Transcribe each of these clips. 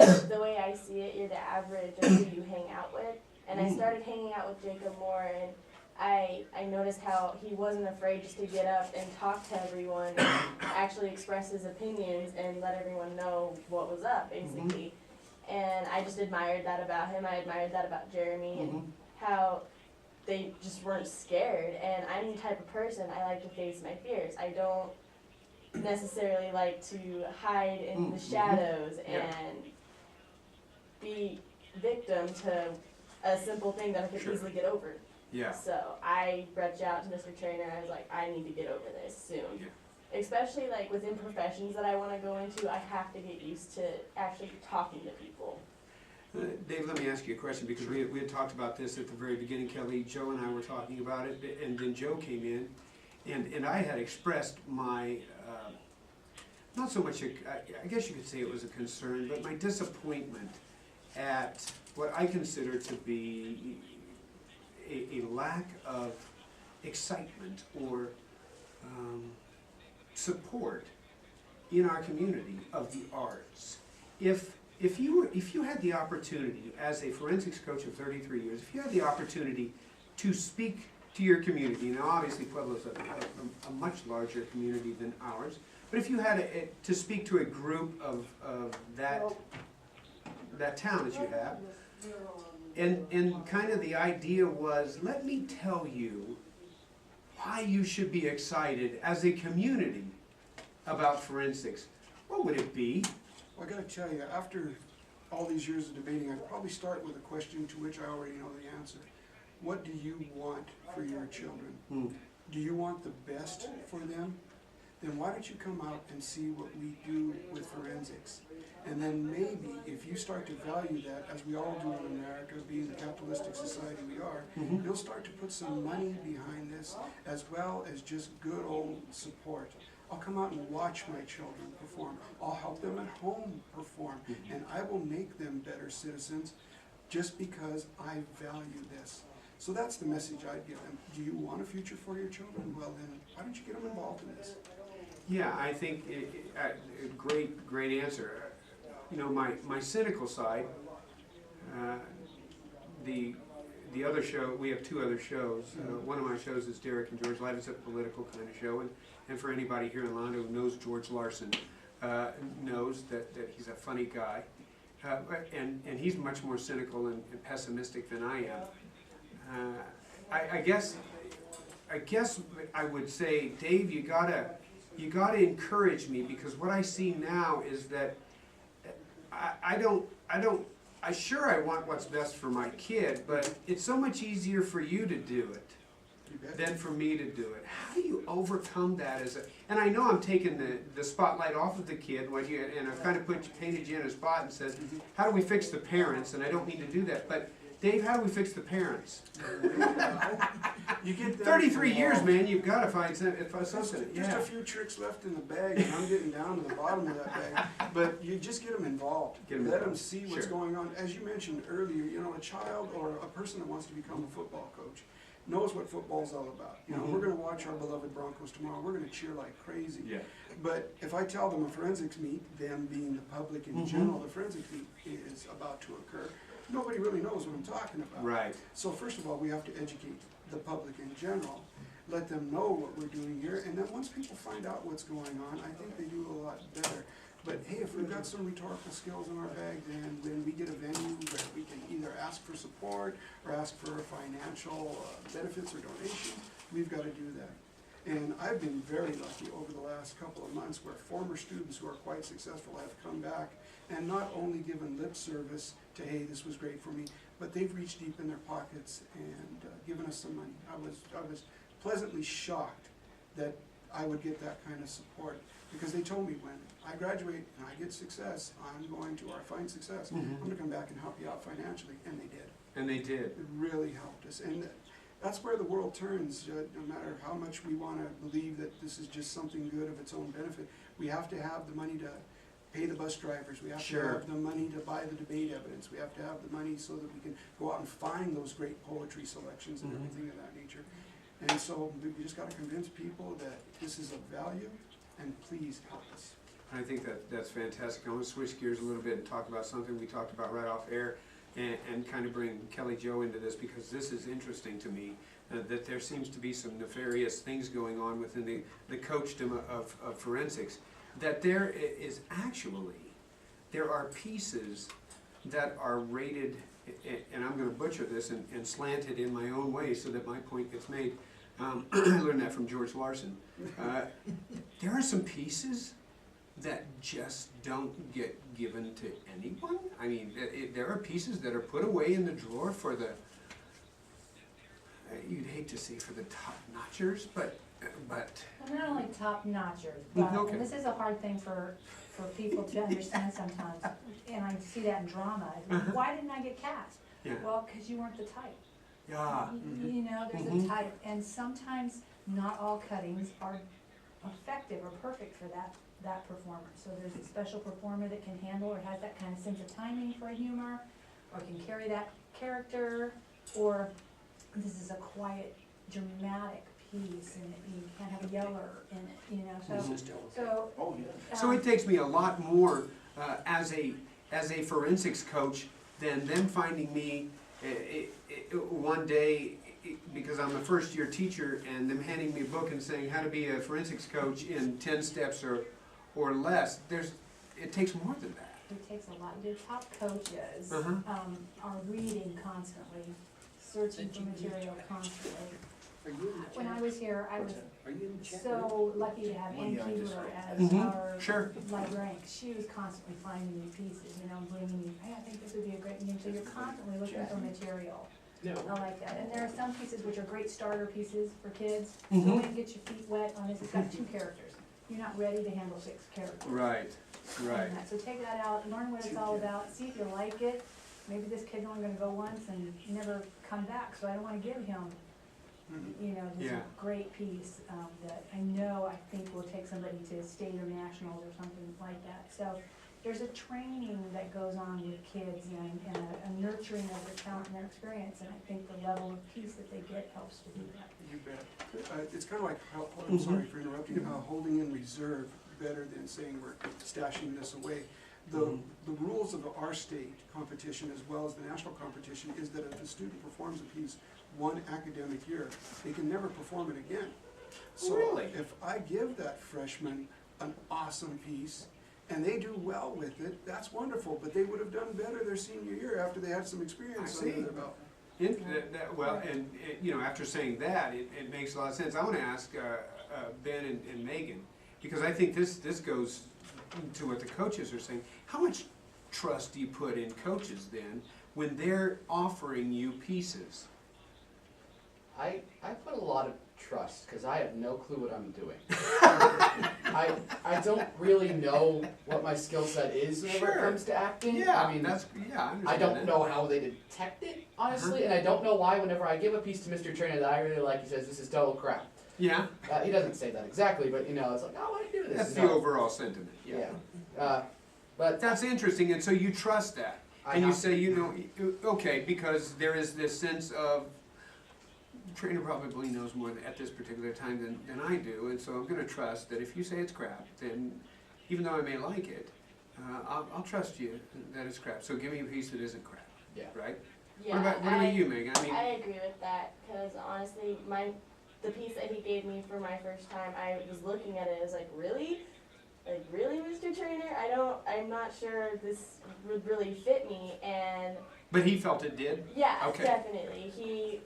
the way I see it, you're the average of who you hang out with. And I started hanging out with Jacob more, and I noticed how he wasn't afraid just to get up and talk to everyone and actually express his opinions and let everyone know what was up, basically. And I just admired that about him. I admired that about Jeremy and how they just weren't scared. And I'm the type of person, I like to face my fears. I don't necessarily like to hide in the shadows and be victim to a simple thing that I could easily get over. Yeah. So I reached out to Mr. Trainer. I was like, I need to get over this soon. Yeah. Especially like within professions that I want to go into, I have to get used to actually talking to people. Dave, let me ask you a question, because we had talked about this at the very beginning. Kelly, Joe and I were talking about it, and then Joe came in, and I had expressed my, not so much, I guess you could say it was a concern, but my disappointment at what I consider to be a lack of excitement or support in our community of the arts. If you had the opportunity, as a forensics coach of 33 years, if you had the opportunity to speak to your community, now obviously Pueblo's a much larger community than ours, but if you had to speak to a group of that town that you have, and kind of the idea was, let me tell you why you should be excited as a community about forensics, what would it be? Well, I gotta tell you, after all these years of debating, I'd probably start with a question to which I already know the answer. What do you want for your children? Do you want the best for them? Then why don't you come out and see what we do with forensics? And then maybe, if you start to value that, as we all do in America, being the capitalistic society we are, you'll start to put some money behind this, as well as just good old support. I'll come out and watch my children perform. I'll help them at home perform. And I will make them better citizens just because I value this. So that's the message I'd give them. Do you want a future for your children? Well then, why don't you get them involved in this? Yeah, I think a great answer. You know, my cynical side, the other show, we have two other shows. One of my shows is Derek and George Live. It's a political kind of show, and for anybody here in Londo who knows George Larson, knows that he's a funny guy, and he's much more cynical and pessimistic than I am. I guess I would say, Dave, you gotta encourage me, because what I see now is that I sure I want what's best for my kid, but it's so much easier for you to do it than for me to do it. How do you overcome that and I know I'm taking the spotlight off of the kid, and I've kind of painted you in a spot and said, how do we fix the parents? And I don't mean to do that, but Dave, how do we fix the parents? You get 33 years, man, you've got to find something. Just a few tricks left in the bag, and I'm getting down to the bottom of that bag. But you just get them involved. Let them see what's going on. As you mentioned earlier, you know, a child or a person that wants to become a football coach knows what football's all about. You know, we're going to watch our beloved Broncos tomorrow. We're going to cheer like crazy. Yeah. But if I tell them a forensics meet, them being the public in general, the forensics meet is about to occur, nobody really knows what I'm talking about. Right. So first of all, we have to educate the public in general, let them know what we're doing here, and then once people find out what's going on, I think they do a lot better. But hey, if we've got some rhetorical skills in our bag, then when we get a venue where we can either ask for support or ask for financial benefits or donations, we've got to do that. And I've been very lucky over the last couple of months where former students who are quite successful have come back and not only given lip service to, hey, this was great for me, but they've reached deep in their pockets and given us some money. I was pleasantly shocked that I would get that kind of support, because they told me, when I graduate and I get success, I'm going to, or I find success, I'm going to come back and help you out financially, and they did. And they did. It really helped us, and that's where the world turns. No matter how much we want to believe that this is just something good of its own benefit, we have to have the money to pay the bus drivers, we have to have the money to buy the debate evidence, we have to have the money so that we can go out and find those great poetry selections and everything of that nature. And so we just got to convince people that this is of value, and please help us. I think that's fantastic. I want to switch gears a little bit and talk about something we talked about right off air, and kind of bring Kelly Jo into this, because this is interesting to me, that there seems to be some nefarious things going on within the coachdom of forensics, that there is actually, there are pieces that are rated, and I'm going to butcher this and slant it in my own way so that my point gets made. I learned that from George Larson. There are some pieces that just don't get given to anyone. I mean, there are pieces that are put away in the drawer for the, you'd hate to say for the top notchers, but. Well, not only top notchers, but Okay. and this is a hard thing for people to understand sometimes, and I see that in drama. Why didn't I get cast? Yeah. Well, because you weren't the type. Yeah. You know, there's a type, and sometimes not all cuttings are effective or perfect for that performer. So there's a special performer that can handle or has that kind of sense of timing for humor, or can carry that character, or this is a quiet, dramatic piece, and you can't have a yeller in it, you know, So it takes me a lot more as a forensics coach than them finding me one day, because I'm a first year teacher, and them handing me a book and saying how to be a forensics coach in 10 steps or less. It takes more than that. It takes a lot. The top coaches Uh-huh. are reading constantly, searching for material constantly. When I was here, I was so lucky to have Ann Keebler as our Sure. librarian. She was constantly finding new pieces, you know, bringing me, hey, I think this would be a great name. So you're constantly looking for material. I like that. And there are some pieces which are great starter pieces for kids. Go in and get your feet wet on this. It's got 2 characters. You're not ready to handle 6 characters. Right. And that. So take that out, learn what it's all about, see if you like it. Maybe this kid's only gonna go once and never come back, so I don't wanna give him, you know, this Yeah. great piece that I know I think will take somebody to state or nationals or something like that. So there's a training that goes on with kids and a nurturing of their talent and their experience, and I think the level of piece that they get helps to do that. You bet. It's kind of like, I'm sorry for interrupting, holding in reserve better than saying we're stashing this away. The rules of our state competition as well as the national competition is that if a student performs a piece one academic year, they can never perform it again. So Really? if I give that freshman an awesome piece and they do well with it, that's wonderful, but they would have done better their senior year after they had some experience I see. under their belt. You know, after saying that, it makes a lot of sense. I want to ask Ben and Megan, because I think this goes to what the coaches are saying. How much trust do you put in coaches then when they're offering you pieces? I put a lot of trust because I have no clue what I'm doing. I don't really know what my skill set is whenever it Sure. comes to acting. Yeah, I mean, I understand I don't that. know how they detect it, honestly, and I don't know why whenever I give a piece to Mr. Trainer that I really like, he says, this is total crap. Yeah, He doesn't say that exactly, but you know, it's like, oh, I do this. that's No. the overall sentiment. Yeah. But That's interesting, and so you trust that. I And you have- say, you know, okay, because there is this sense of, trainer probably knows more at this particular time than I do, and so I'm gonna trust that if you say it's crap, then even though I may like it, I'll trust you that it's crap. So give me a piece that isn't crap, yeah. right? Yeah, What about you, Megan? I agree with that, because honestly, the piece that he gave me for my first time, I was looking at it, I was like, really? Like, really, Mr. Trainer? I'm not sure this would really fit me, and But he felt it did? yeah, Okay. definitely. He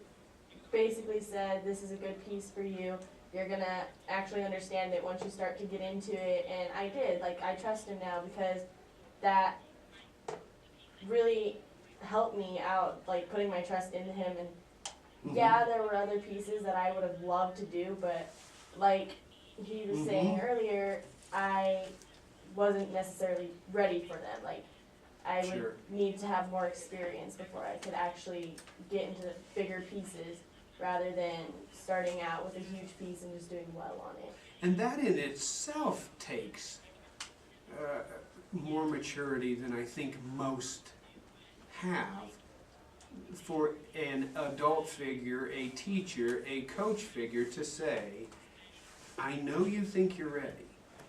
basically said, this is a good piece for you. You're gonna actually understand it once you start to get into it, and I did. Like, I trust him now because that really helped me out, like, putting my trust into him. And yeah, there were other pieces that I would have loved to do, but like he was saying earlier, I wasn't necessarily ready for them. Like, I Sure. would need to have more experience before I could actually get into the bigger pieces, rather than starting out with a huge piece and just doing well on it. And that in itself takes more maturity than I think most have for an adult figure, a teacher, a coach figure to say, I know you think you're ready,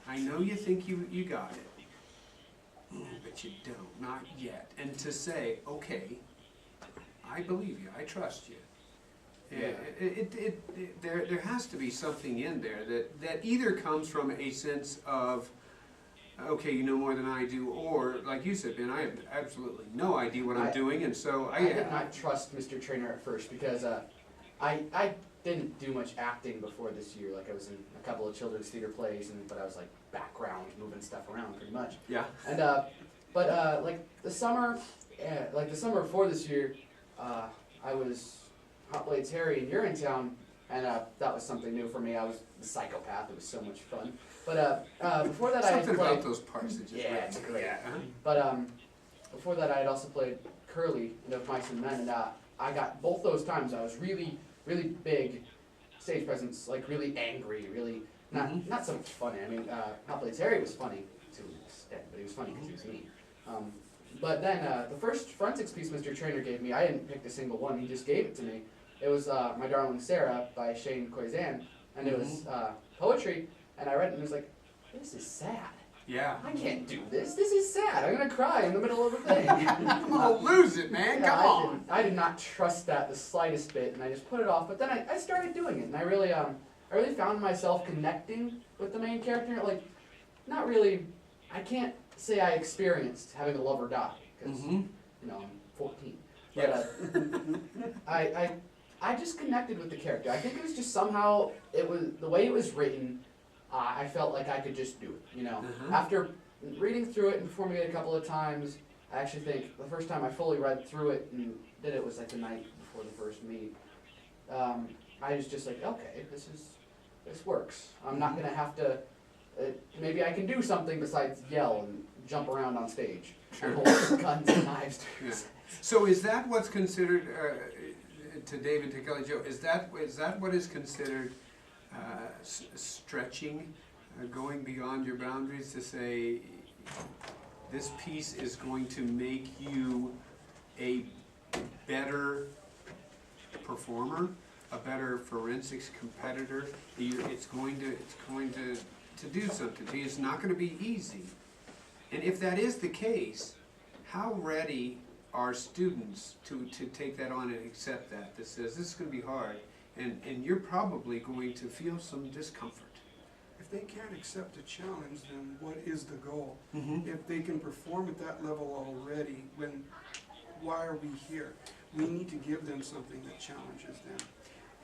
I know you think you got it, but you don't, not yet. And to say, okay, I believe you, I trust you. Yeah. There has to be something in there that either comes from a sense of, okay, you know more than I do, or like you said, Ben, I have absolutely no idea what I'm doing, and so I did not trust Mr. Trainer at first because I didn't do much acting before this year. Like I was in a couple of children's theater plays, but I was like background, moving stuff around pretty much. Yeah. And but like the summer before this year, I was Hot Blades Harry in Urinetown, and that was something new for me. I was the psychopath. It was so much fun. But before that, I had Something played. about those parts that just Yeah, it's great. Yeah. But before that, I had also played Curly in Of Mice and Men, and I got both those times. I was really, really big stage presence, like really angry, really not so much funny. I mean, Hot Blades Harry was funny to an extent, but he was funny because he was me. But then the first forensics piece Mr. Trainer gave me, I didn't pick a single one. He just gave it to me. It was My Darling Sarah by Shane Koizan, and it was poetry. And I read it and was like, this is sad. Yeah. I can't do this. This is sad. I'm gonna cry in the middle of a thing. Come on, lose it, man. Yeah, Come on. I did not trust that the slightest bit, and I just put it off. But then I started doing it, and I really found myself connecting with the main character. Like, not really. I can't say I experienced having a lover die because you know I'm 14. But I just connected with the character. I think it was just somehow it was the way it was written. I felt like I could just do it, you know. After reading through it and performing it a couple of times, I actually think the first time I fully read through it and did it was like the night before the first meet. I was just like, okay, this works. I'm not gonna have to. Maybe I can do something besides yell and jump around on stage. Sure. And hold guns and knives. Yeah. So is that what's considered, to David, to Kelly Jo, is that what is considered stretching, going beyond your boundaries to say, this piece is going to make you a better performer, a better forensics competitor? It's going to do something to you. It's not going to be easy. And if that is the case, how ready are students to take that on and accept that says this is going to be hard, and you're probably going to feel some discomfort? If they can't accept a challenge, then what is the goal? If they can perform at that level already, why are we here? We need to give them something that challenges them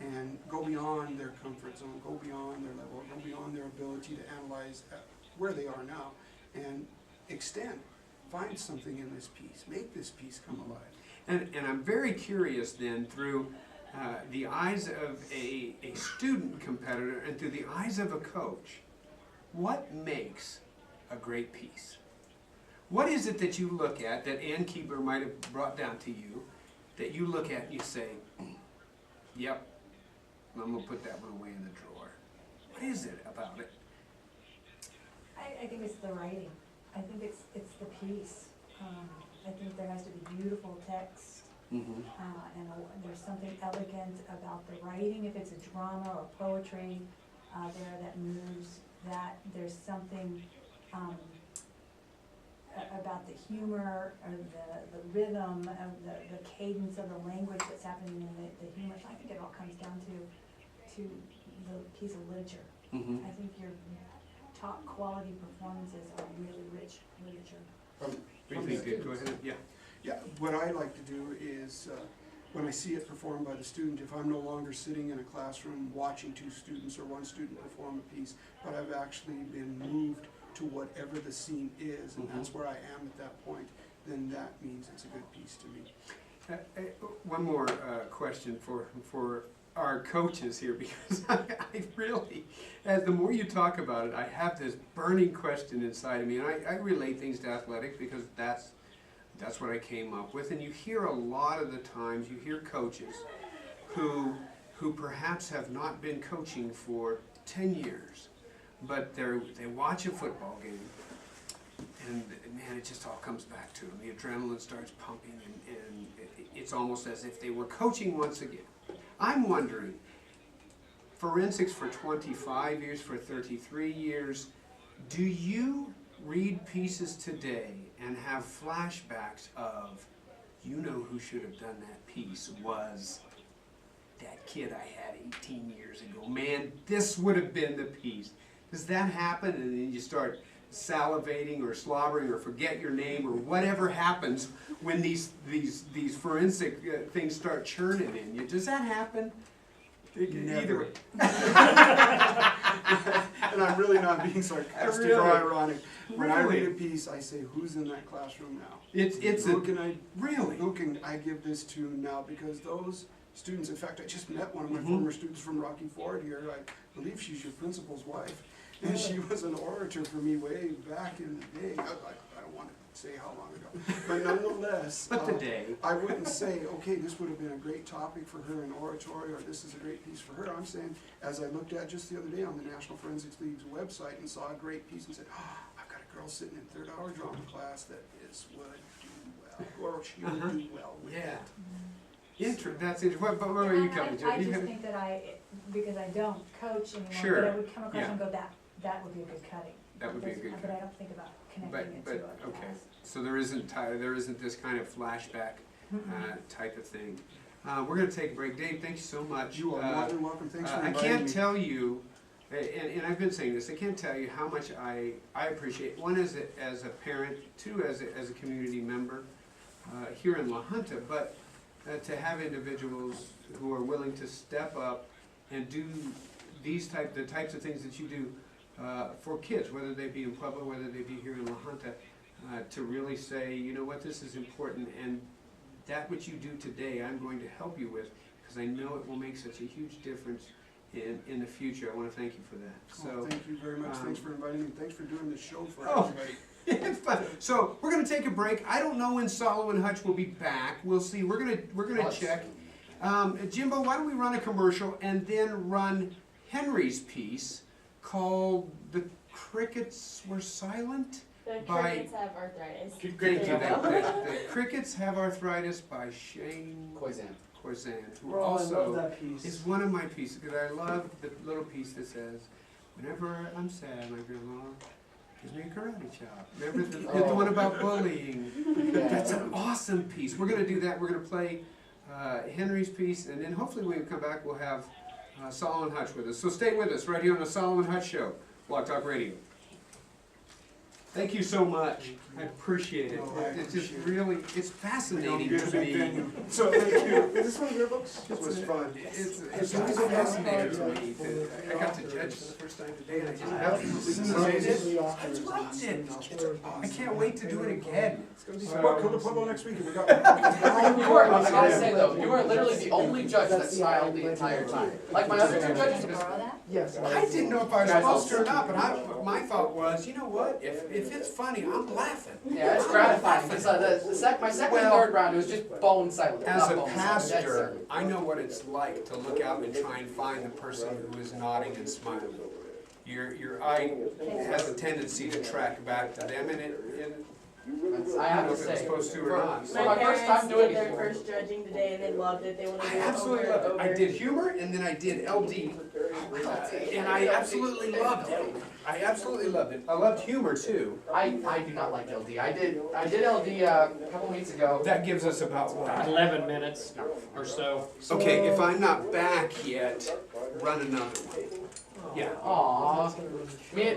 and go beyond their comfort zone, go beyond their level, go beyond their ability to analyze where they are now, and extend. Find something in this piece. Make this piece come alive. And I'm very curious then, through the eyes of a student competitor and through the eyes of a coach, what makes a great piece? What is it that you look at that Ann Keeper might have brought down to you, that you look at and you say, yep, I'm going to put that one away in the drawer? What is it about it? I think it's the writing. I think it's the piece. I think there has to be beautiful text, and there's something elegant about the writing. If it's a drama or poetry, there that moves. That there's something about the humor or the rhythm of the cadence of the language that's happening in the humor. I think it all comes down to the piece of literature. I think your top quality performances are really rich literature. Go ahead. Yeah. Yeah, what I like to do is, when I see it performed by the student, if I'm no longer sitting in a classroom watching two students or one student perform a piece, but I've actually been moved to whatever the scene is, and that's where I am at that point, then that means it's a good piece to me. One more question for our coaches here, because I really, as the more you talk about it, I have this burning question inside of me, and I relate things to athletics because that's what I came up with. And you hear a lot of the times, you hear coaches who perhaps have not been coaching for 10 years, but they watch a football game, and man, it just all comes back to them. The adrenaline starts pumping, and it's almost as if they were coaching once again. I'm wondering, forensics for 25 years, for 33 years, Do you read pieces today and have flashbacks of, you know who should have done that piece was that kid I had 18 years ago. Man, this would have been the piece. Does that happen? And then you start salivating or slobbering or forget your name or whatever happens when these forensic things start churning in you. Does that happen? Never. And I'm really not being sarcastic or Really? ironic. When I Really? read a piece, I say, who's in that classroom now? It's Who can really. who can I give this to now? Because those students, in fact, I just met one of my former students from Rocky Ford here. I believe she's your principal's wife. And she was an orator for me way back in the day. I don't want to say how long ago. But nonetheless, But today, I wouldn't say, okay, this would have been a great topic for her in oratory, or this is a great piece for her. I'm saying, as I looked at just the other day on the National Forensics League's website and saw a great piece and said, oh, I've got a girl sitting in third hour drama class that would do well, or she would do well with yeah. it. That's it. But where are you And coming, I Jim? just think that because I don't coach anymore, Sure, but I would come across yeah. and go, that would be a good cutting. That would be a good But I don't think about connecting it to a okay. class. So there isn't this kind of flashback type of thing. We're going to take a break. Dave, thank you so much. You are more than welcome. Thanks for I inviting can't me. tell you, and I've been saying this, I can't tell you how much I appreciate, one as a parent, two as a community member here in La Junta, but to have individuals who are willing to step up and do the types of things that you do for kids, whether they be in Pueblo, whether they be here in La Junta, to really say, you know what, this is important, and that which you do today, I'm going to help you with, because I know it will make such a huge difference in the future. I want to thank you for that. Oh, thank you very much. Thanks for inviting me. Thanks for doing this show for Oh. everybody. It's fun. So we're going to take a break. I don't know when Salo and Hutch will be back. We'll see. We're gonna check. Jimbo, why don't we run a commercial and then run Henry's piece called "The Crickets Were Silent"? The By- crickets have arthritis. Thank you. The Crickets Have Arthritis by Shane Koizan. Corzan, who Oh, I love also that piece. is one of my pieces, because I love the little piece that says, whenever I'm sad, my grandma gives me a karate chop. Remember the one about bullying? That's an awesome piece. We're gonna do that. We're gonna play Henry's piece, and then hopefully when we come back, we'll have Salo and Hutch with us. So stay with us right here on the Salo and Hutch Show, Blog Talk Radio. Thank you so much. I appreciate it. Oh, I It's just appreciate it. really, it's fascinating Get a to big me. venue. So thank you. Is this one of your books? This was fun. It's fascinating to me. I got to judge for the first time today, and I just absolutely loved it. I loved it. These kids are awesome. I can't wait to do it again. What, come to Pueblo next week and we got. You were, I gotta say though, you were literally the only judge that smiled the entire time. Like my other two judges just. Borrow that? Yes. I didn't know if I was supposed to or not, but my thought was, you know what? If it's funny, I'm laughing. Yeah, it's gratifying, because my second and third round, it was just bone silent. As Not a bone silent, dead pastor, silent. I know what it's like to look out and try and find the person who is nodding and smiling. Your eye has a tendency to track back to them, and I have to if it's say, supposed to or for- not. for My my first parents time doing did their it. first judging today and they loved it. They wanted to do I it absolutely over loved and it. over. I did humor, and then I did LD, and I absolutely loved it. I absolutely loved it. I loved humor too. I do not like LD. I did LD a couple weeks ago. That gives us about what? 11 minutes or so. Okay, if I'm not back yet, run another one. Yeah. Aww. Me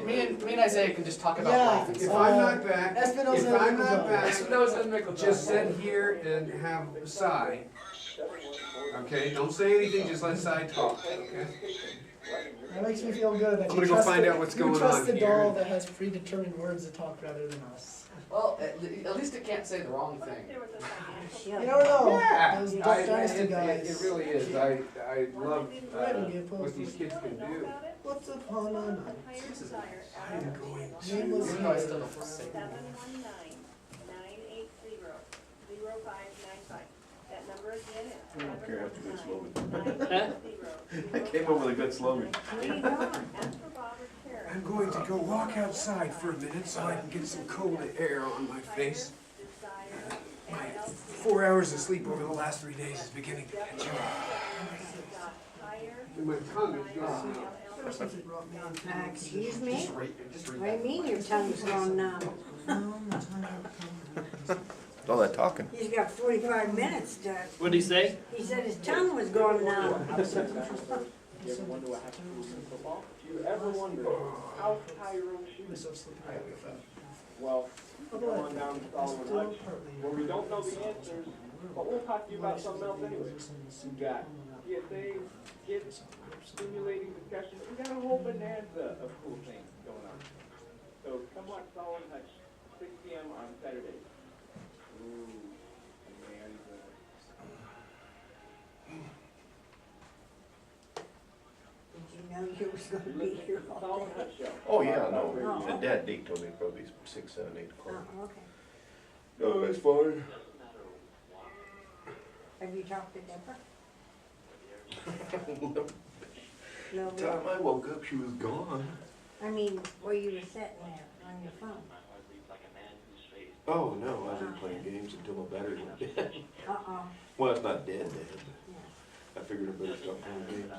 and Isaiah can just talk about Yeah. life and If stuff. I'm not back, Espinosa if I'm and not Nickel back, Espinosa and Nickel just sit here and have Cy. Okay, don't say anything, just let Cy talk, okay? That makes me feel good. That I'm you gonna go trust find the- out what's you going trust on the here. doll that has predetermined words to talk rather than us. Well, at least it can't say the wrong thing. You never know. Yeah, Those Duck I- Dynasty it guys. really is. I love Right, we what these kids can do. What's upon our mind? I'm going Nameless Even though I here. still don't say it. 719-980-0595. That number again is I don't care, that's a good slogan. 719-980-0595. I came up with a good slogan. When you don't, ask for Bob or Karen. I'm going to go walk outside for a minute so I can get some cold air on my face. Desire, My and else 4 hours of sleep over the last 3 days is beginning to catch up. higher, And my tongue is going Especially if they brought me into it. Excuse me? Just read What do you that. mean your tongue's gone numb? All that talking. He's got 45 minutes to, What'd he say? he said his tongue was going numb. You ever wonder what happens in football? Do you ever wonder how to tie your own shoes? Myself slipping away with that. Well, come on down to Salo and Hutch, where we don't know the answers, but we'll talk to you about something else anyway. We got PSA, kids, stimulating discussions, we got a whole bonanza of cool things going on. So come watch Salo and Hutch, 6 p.m. on Saturday. Ooh, man. Did you know you was gonna be here all Salo and day? Hutch show. Oh, yeah, no, Oh. the dad date told me probably 6, 7, 8 o'clock. Oh, okay. No, it's fine. Have you talked to Deborah? The No, time I woke up, she was gone. I mean, where you were sitting there on your phone. Oh, no, I wasn't playing games until my battery went dead. Uh-oh, Well, it's not dead, but yeah. I figured I better stop playing games.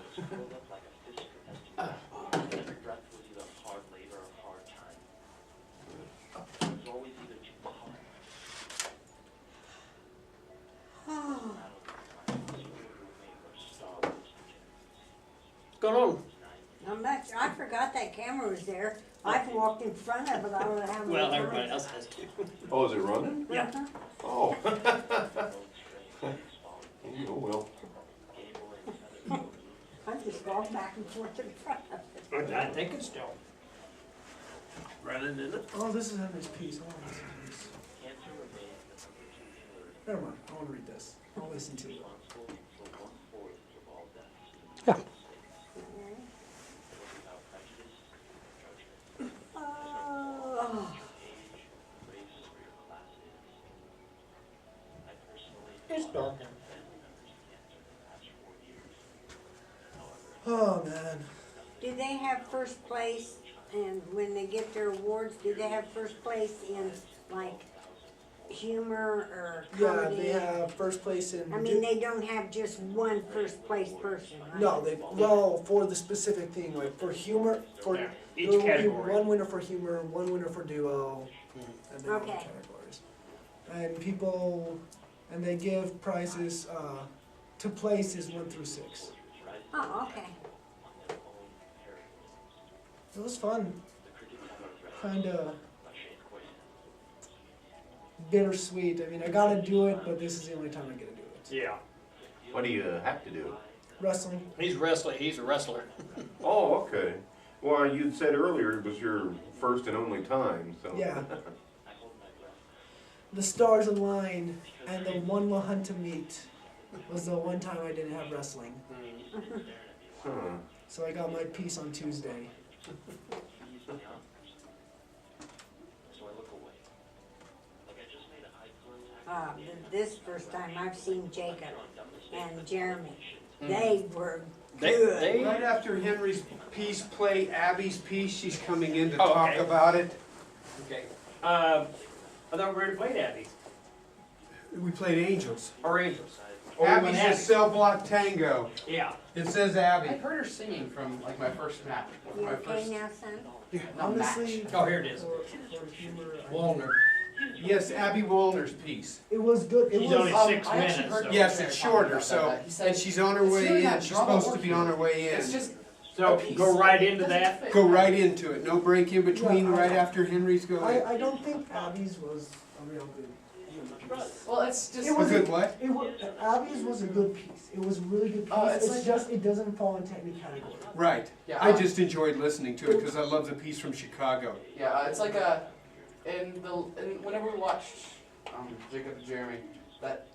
What's going on? Not much. I forgot that camera was there. I've walked in front of it. I don't know how many Well, times. everybody else has to. Oh, is it running? Yeah. Uh-huh. Oh. Oh, well. I just walked back and forth in front of it. I think it's still running, isn't it? Oh, this is Henry's piece. I want to listen to this. Never mind. I want to read this. I'll listen to it. Oh, It's dark. Oh, man. do they have first place, and when they get their awards, do they have first place in like humor or Yeah, comedy? they have first place in. I mean, they don't have just one first place person, right? No, they, well, for the specific thing, like for humor, for, Yeah, there each will be category. one winner for humor, one winner for duo, and then other Okay. categories. And people, and they give prizes, to places 1 through 6. Oh, okay. It was fun. Kinda bittersweet. I mean, I gotta do it, but this is the only time I get to do it. Yeah. What do you have to do? Wrestling. He's wrestling. He's a wrestler. Oh, okay. Well, you said earlier it was your first and only time, so. Yeah. The stars aligned, and the one we'll hunt to meet was the one time I didn't have wrestling. Huh. So I got my piece on Tuesday. This first time I've seen Jacob and Jeremy. Hmm. They were They- good. they- Right after Henry's piece play Abby's piece, she's coming in to Oh, talk okay. about it. Okay. I thought we were to play Abby. We played Angels. Or Angels. Or we went Abby's a Abby. cell block tango. Yeah. It says I've Abby. heard her singing from like my first match. You My okay first, now, son? not match. Honestly, Oh, here it is. for humor, Walner. Yes, Abby Woolner's piece. it was good. It She's was only Um, 6 I actually minutes. heard So. Yes, Jerry it's talking shorter, about so, that. He said and she's on her it's way really in. not She's drama supposed or to be on her humor. way It's in. just So a piece. go right into Doesn't that. fit. Go right into it. No break in between, Yeah, right after Henry's go in. I don't think Abby's was a real good humor piece. Well, it's just. It A was good what? It was, Abby's was a good piece. It was a really good piece. It's It's like- just it doesn't fall into any category. Right. Yeah, I just enjoyed listening to it because I love the piece from Chicago. Yeah, it's like a. Whenever we watched Jacob and Jeremy, that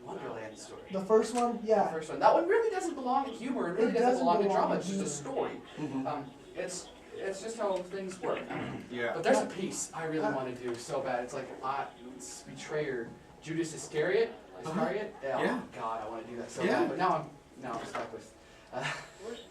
Wonderland story. The first one, The yeah. first one. That one really doesn't belong to humor. It really It doesn't doesn't belong to belong drama. to It's just a humor. story. Mhm. It's just how things work. Yeah. But there's a piece I really want to do so bad. It's like it's Betrayer, Judas Iscariot. Iscariot. Yeah. Oh God, I want to do that so Yeah. bad. But now I'm stuck with.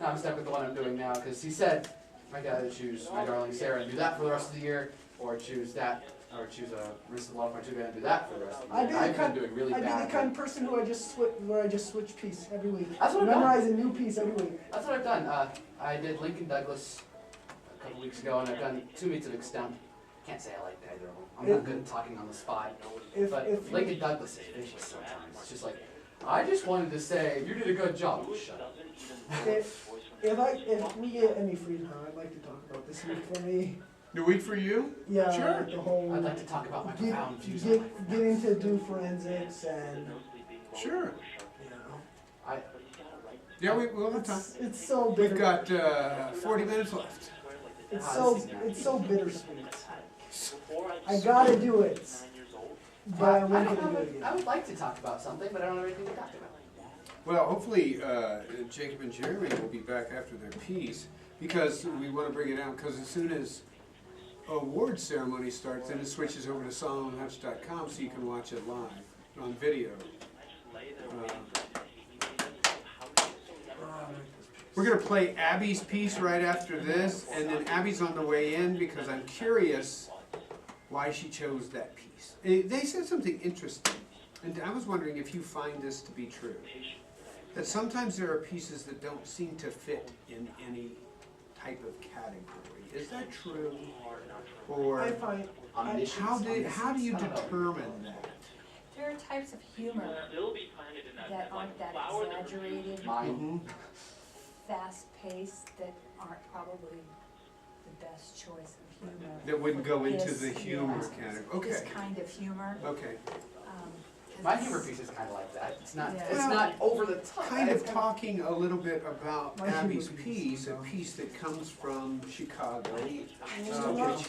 Now I'm stuck with the one I'm doing now because he said I gotta choose My Darling Sarah and do that for the rest of the year, or choose that or choose a risk of law point 2 and do that for the rest of the I'd year. be the I've kind- been doing really I'd be bad. the kind of person who where I just switch piece every week. That's what I've done. Memorize a new piece every week. That's what I've done. I did Lincoln Douglas a couple weeks ago, and I've done 2 meets of extent. Can't say I like either of them. I'm not good at talking on the spot. But Lincoln Douglas is vicious sometimes. It's just like, I just wanted to say, you did a good job. Shut up. If we get any free time, I'd like to talk about this week for me. The week for you? Yeah, Sure. like the whole. I'd like to talk about my profound views on life. Getting to do forensics and, Sure. you know. Yeah, we'll have time. It's so bitter. We've got 40 minutes left. It's so bittersweet. I gotta do it, but I won't get to do it again. I would like to talk about something, but I don't have anything to talk about. Well, hopefully Jacob and Jeremy will be back after their piece, because we want to bring it out, because as soon as award ceremony starts, then it switches over to saloandhutch.com so you can watch it live on video. We're going to play Abby's piece right after this, and then Abby's on the way in because I'm curious why she chose that piece. They said something interesting, and I was wondering if you find this to be true. That sometimes there are pieces that don't seem to fit in any type of category. Is that true? Or I find, how do you determine that? There are types of humor that aren't that exaggerated, Mine. fast-paced, that aren't probably the best choice of humor. That wouldn't go into This- the humor yes, category. This Okay. kind of humor. Okay. 'Cause My it's- humor piece is kind of like that. It's not. Yeah. It's Well, not over the top. Kind of It's talking a little bit about My humor Abby's piece, piece, a piece that comes from Chicago, which It's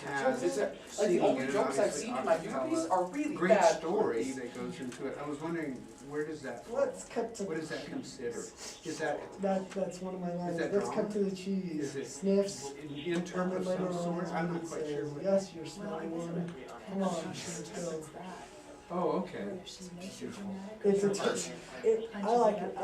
has like the singing only and jokes I've obviously seen in my humor acapella. piece are really Great bad. story that goes into it. I was wondering, where does that fall? let's cut to. What is that considered? Is that That's one of my lines. that Let's drama? cut to the cheese. Is it Sniffs. an intern of Later some on, sort? I'm not quite sure. says, yes, you're smelling Well, I one. Come on, let's go. Oh, okay. It's I like it. I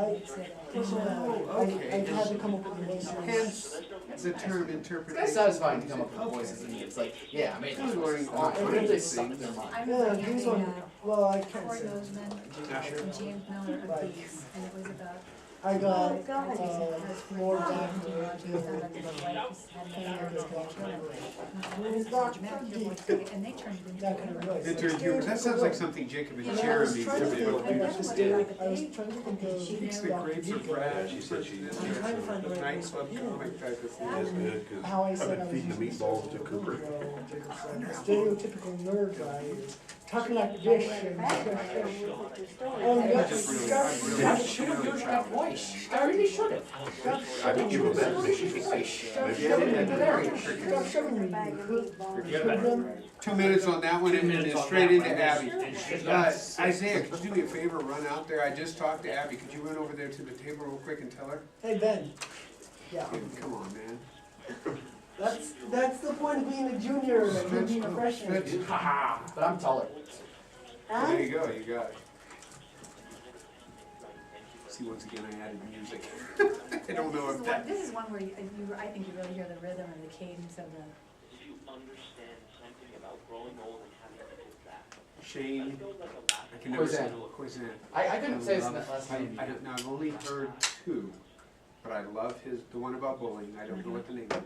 had to come up with the most. Hence the term It's interpretation. kind of satisfying to come up with voices in it. It's like, yeah, I made I was those learning voices. all What if kinds they of suck things. their mind? I Yeah, remember these having one. Well, I can't Corey say. Bozeman and James Miller of Right. Beats, and it was about I got Oh, God. more and time he found out that his wife had an affair with his children. And they turned it into that kind of voice. Interview. That sounds like something Jacob and I was Jeremy trying to would be able think to do. of the stereo- I was trying to think of. Speaks the grapes of wrath. She said she's I'm trying to find the right nightclub word. comic type of thing. That's good, because How I I've said I been was feeding the using meatballs to Cooper. Stereotypical nerd guy is talking like this and. Oh, I yes, just really, yes. I really I should have used that voice. I really should have. I think you were that. Maybe I Stop didn't. shoving me, you hood. 2 minutes on that one and then minutes on straight that into one. Abby. Yes. Isaiah, could you do me a favor, run out there? I just talked to Abby. Could you run over there to the table real quick and tell her? Hey, Ben. Yeah, Come on, man. that's the point of being a junior and being a freshman. Stretch. Haha. But I'm taller. There you go, you got it. See, once again, I added music. I don't know if that. This is one where I think you really hear the rhythm and the cadence of the. Shane, I can never say Khoisan. Khoisan. I couldn't say his last name. Now, I've only heard two, but I love the one about bullying. I don't know what the name of it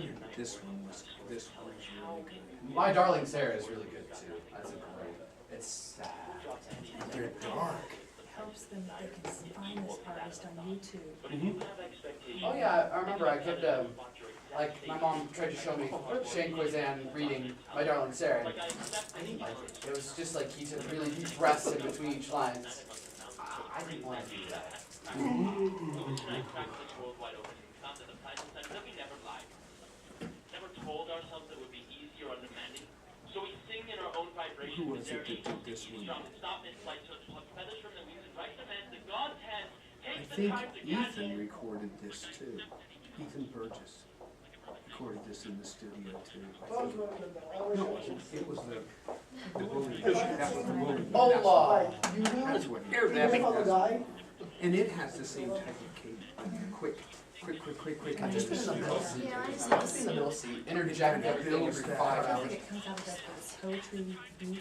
is. This one was really good. My Darling Sarah is really good too. That's a great. It's sad. They're dark. Helps them that they can find this artist on YouTube. Oh yeah, I remember I kept like my mom tried to show me Shane Khoisan reading My Darling Sarah. And I didn't like it. It was just like he took really deep breaths in between each line. I didn't want to do that. Who was it that did this one? I think Ethan recorded this too. Ethan Burgess recorded this in the studio too. No, it wasn't. It was the bullying. That was the bullying. Allah. You do? That's what. You follow guy? And it has the same type of cadence, like quick quick. I've just been in the middle seat. Yeah, I just- I've just been in the middle seat, interject everything every 5 I hours. think it comes out of the poetry boot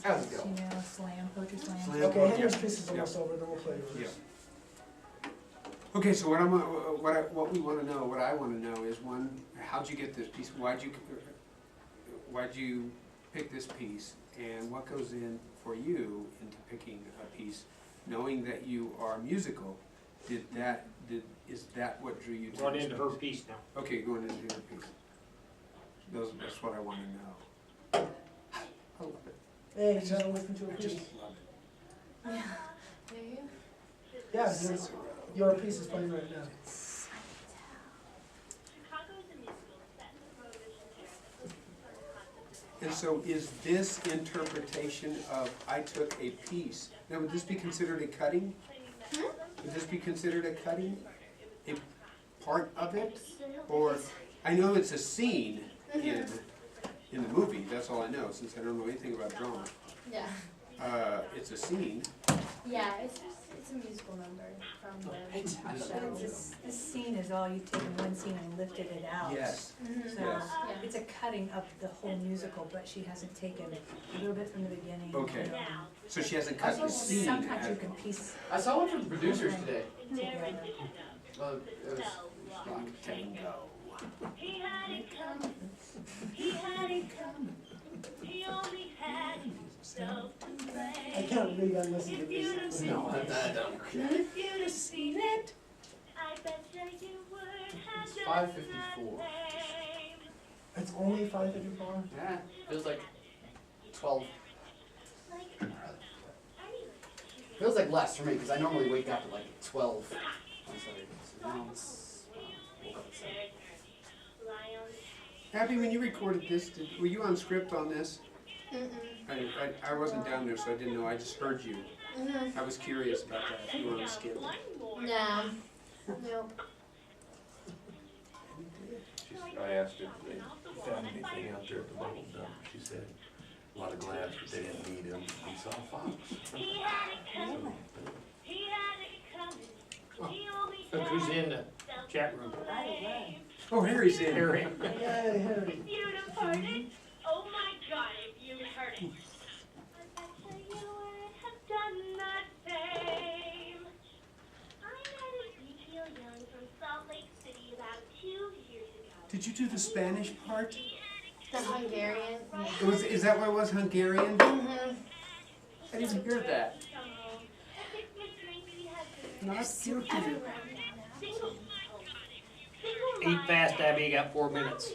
How's it contest, go? you know, slam, poetry slam. Slam. Okay, Henry's piece is almost over, then we'll play yours. Okay, so what we wanna know, what I wanna know is, one, how'd you get this piece? Why'd you pick this piece? And what goes in for you into picking a piece, knowing that you are musical? Is that what drew you to Run this into her piece? piece now. Okay, going into your piece. That's what I wanna know. I love it. Hey, you gotta listen to a I piece. just love it. Yeah, your piece is playing right now. And so is this interpretation of, I took a piece, now would this be considered a cutting? Would this be considered a cutting? A part of it? Or, I know it's a scene in the movie, that's all I know, since I don't know anything about drama. Yeah. It's a scene. Yeah, it's a musical number from the show. This scene is all, you've taken one scene and lifted it out. Yes, So yes. it's a cutting of the whole musical, but she hasn't taken a little bit from the beginning. Okay. you know, So she hasn't cut the scene. Sometimes you at- can piece I saw one from the producers today. together. Well, it was Tango. He had it coming, he had it coming, he only had himself to blame. I can't believe I'm listening to If you'd have this. seen no, it, I don't. if you'd have seen it, I bet you would have It's done 5:54. the same. It's only 5:54? Yeah, feels like 12. Feels like less for me because I normally wake up at like 12. I'm sorry. So now it's woke up at 7. Abby, when you recorded this, were you on script on this? I wasn't down there, so I didn't know, I just heard you. I was curious about that, if you were on skip. No. Nope. I asked if they found anything out there at the bubble dump. She said, a lot of glass, but they didn't need them. We saw a fox. He had it coming, he had it coming, he only Look who's in the chat room. Oh, Harry's in. Harry. Yay, Harry. If you'd have heard it, oh my God, if you'd heard it, I bet you would have done the same. I met Ezekiel Young from Salt Lake City about 2 years ago. Did you do the Spanish part? The Hungarian. Is that what it was, Hungarian? I didn't hear that. Not guilty. Eat fast, Abby, you got 4 minutes.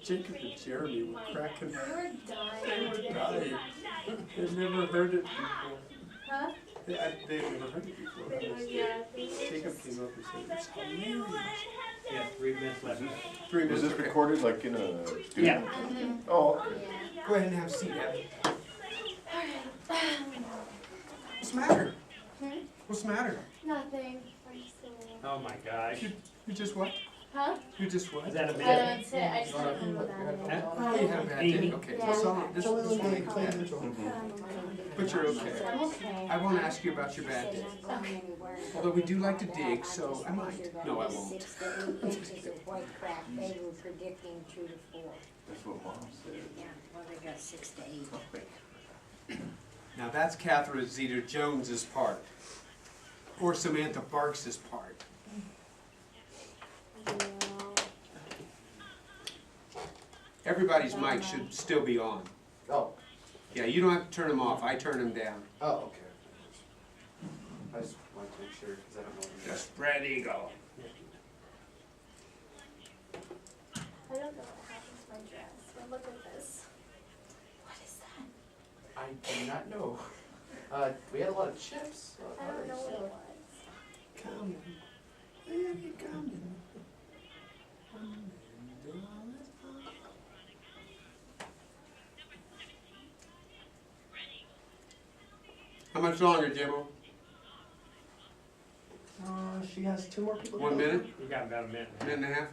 Jacob and Jeremy were cracking. We were dying. Dying. They've never heard it before. Huh? They've never heard it before. Jacob came up and said, it's hilarious. Yeah, 3 minutes left. 3 Was minutes. this Okay. recorded like in a studio? Yeah. Oh, okay. Yeah. Go ahead and have a seat, Abby. What's the matter? What's the matter? Nothing. Oh my gosh. You just what? Huh? You just what? Is that a I bit? don't sit. I just don't know what that Oh, you had a bad day. Amy. Okay. Yeah. What's on? This So is we will one make clean neutral. is. But you're okay. I'm okay. I won't ask you about your bad day. Although we do like to dig, so I might. No, I won't. 6 to 8 inches of white crack, they were predicting 2 to 4. That's what Mom said. Yeah, well, they got 6 to 8. Now that's Catherine Zeta-Jones's part. Or Samantha Barks's part. Everybody's mic should still be on. Oh, Yeah, you don't have to turn them off, I turn them down. Oh, okay. I just wanted to make sure, because I don't know. What Just spread eagle. I don't know what happened to my dress, but look at this. What is that? I do not know. We had a lot of chips. I don't know what it was. Coming, baby, coming. How much longer, Jimbo? She has 2 more people. to 1 go. minute? We got about a minute. Minute and a half?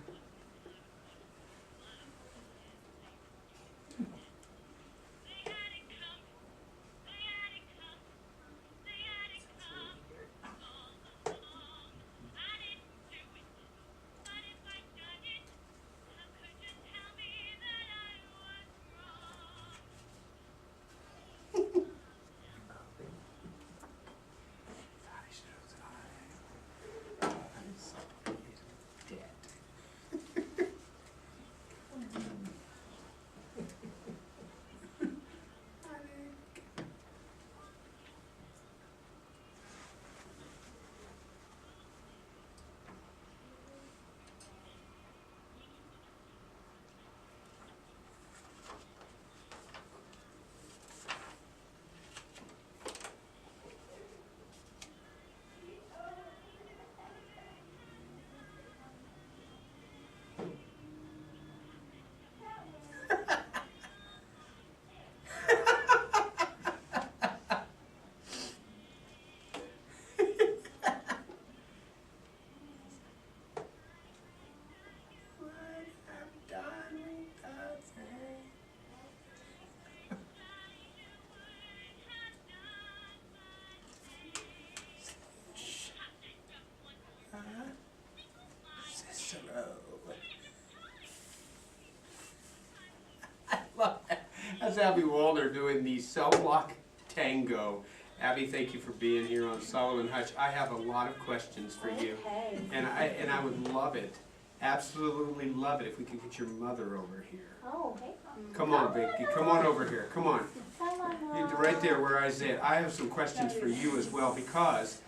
That's Abby Walder doing the cell block tango. Abby, thank you for being here on Salo and Hutch. I have a lot of questions for you, Okay. and I would love it, absolutely love it, if we could get your mother over here. Oh, hey. Come on, Vicky, come on over here, come on. Hello. Right there where I sit. I have some questions for you as well, because